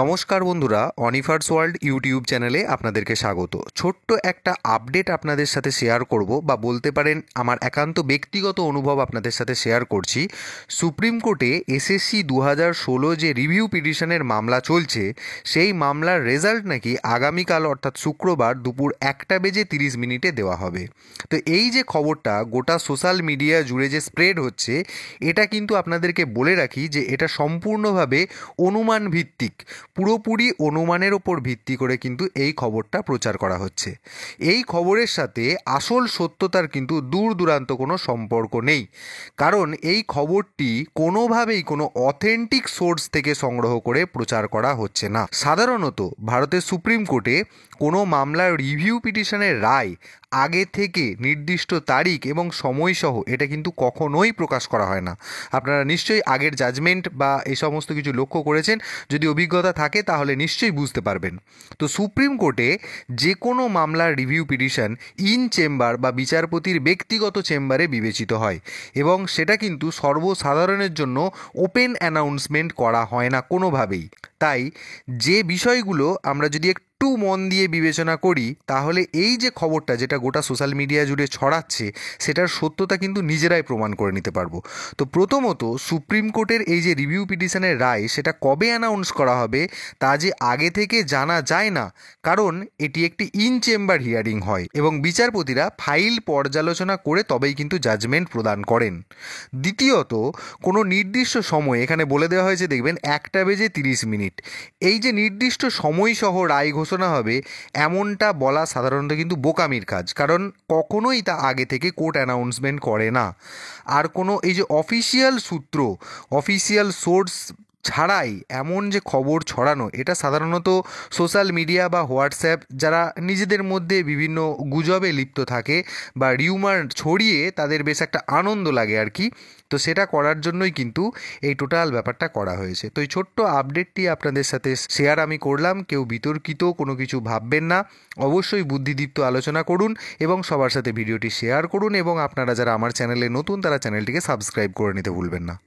নমস্কার বন্ধুরা, অনিফার্স world YouTube চ্যানেলে আপনাদেরকে স্বাগত। ছোট্ট একটা আপডেট আপনাদের সাথে শেয়ার করব, বা বলতে পারেন আমার একান্ত ব্যক্তিগত অনুভব আপনাদের সাথে শেয়ার করছি। সুপ্রিম কোর্টে এসএসসি 2016 যে রিভিউ পিটিশনের মামলা চলছে, সেই মামলার রেজাল্ট নাকি আগামীকাল অর্থাৎ শুক্রবার দুপুর 1:30 দেওয়া হবে। তো এই যে খবরটা গোটা সোশ্যাল মিডিয়া জুড়ে যে স্প্রেড হচ্ছে, এটা কিন্তু আপনাদেরকে বলে রাখি যে এটা সম্পূর্ণভাবে অনুমান ভিত্তিক, পুরোপুরি অনুমানের ওপর ভিত্তি করে কিন্তু এই খবরটা প্রচার করা হচ্ছে। এই খবরের সাথে আসল সত্যতার কিন্তু দূর দূরান্ত কোনো সম্পর্ক নেই, কারণ এই খবরটি কোনোভাবেই কোনো অথেন্টিক সোর্স থেকে সংগ্রহ করে প্রচার করা হচ্ছে না। সাধারণত ভারতের সুপ্রিম কোর্টে কোনো মামলার রিভিউ পিটিশনের রায় আগে থেকে নির্দিষ্ট তারিখ এবং সময়সহ এটা কিন্তু কখনোই প্রকাশ করা হয় না। আপনারা নিশ্চয়ই আগের জাজমেন্ট বা এই সমস্ত কিছু লক্ষ্য করেছেন, যদি অভিজ্ঞতা থাকে তাহলে নিশ্চয়ই বুঝতে পারবেন। তো সুপ্রিম কোর্টে যে কোনো মামলার রিভিউ পিটিশন ইন চেম্বার বা বিচারপতির ব্যক্তিগত চেম্বারে বিবেচিত হয়, এবং সেটা কিন্তু সর্বসাধারণের জন্য ওপেন অ্যানাউন্সমেন্ট করা হয় না কোনোভাবেই। তাই যে বিষয়গুলো আমরা যদি একটু মন দিয়ে বিবেচনা করি, তাহলে এই যে খবরটা যেটা গোটা সোশ্যাল মিডিয়া জুড়ে ছড়াচ্ছে, সেটার সত্যতা কিন্তু নিজেরাই প্রমাণ করে নিতে পারবো। তো প্রথমত, সুপ্রিম কোর্টের এই যে রিভিউ পিটিশনের রায় সেটা কবে অ্যানাউন্স করা হবে তা যে আগে থেকে জানা যায় না, কারণ এটি একটি ইন চেম্বার হিয়ারিং হয় এবং বিচারপতিরা ফাইল পর্যালোচনা করে তবেই কিন্তু জাজমেন্ট প্রদান করেন। দ্বিতীয়ত, কোনো নির্দিষ্ট সময় এখানে বলে দেওয়া হয়েছে, দেখবেন 1:30। এই যে নির্দিষ্ট সময়সহ রায় ঘোষণা হবে, এমনটা বলা সাধারণত কিন্তু বোকামির কাজ, কারণ কখনোই তা আগে থেকে কোর্ট অ্যানাউন্সমেন্ট করে না। আর কোনো এই যে অফিসিয়াল সূত্র, অফিসিয়াল সোর্স ছাড়াই এমন যে খবর ছড়ানো, এটা সাধারণত সোশ্যাল মিডিয়া বা হোয়াটসঅ্যাপ, যারা নিজেদের মধ্যে বিভিন্ন গুজবে লিপ্ত থাকে বা রিউমার ছড়িয়ে তাদের বেশ একটা আনন্দ লাগে আর কি, তো সেটা করার জন্যই কিন্তু এই টোটাল ব্যাপারটা করা হয়েছে। তো এই ছোট্ট আপডেটটি আপনাদের সাথে শেয়ার আমি করলাম। কেউ বিতর্কিত কোনো কিছু ভাববেন না, অবশ্যই বুদ্ধিদীপ্ত আলোচনা করুন এবং সবার সাথে ভিডিওটি শেয়ার করুন, এবং আপনারা যারা আমার চ্যানেলে নতুন তারা চ্যানেলটিকে সাবস্ক্রাইব করে নিতে ভুলবেন না।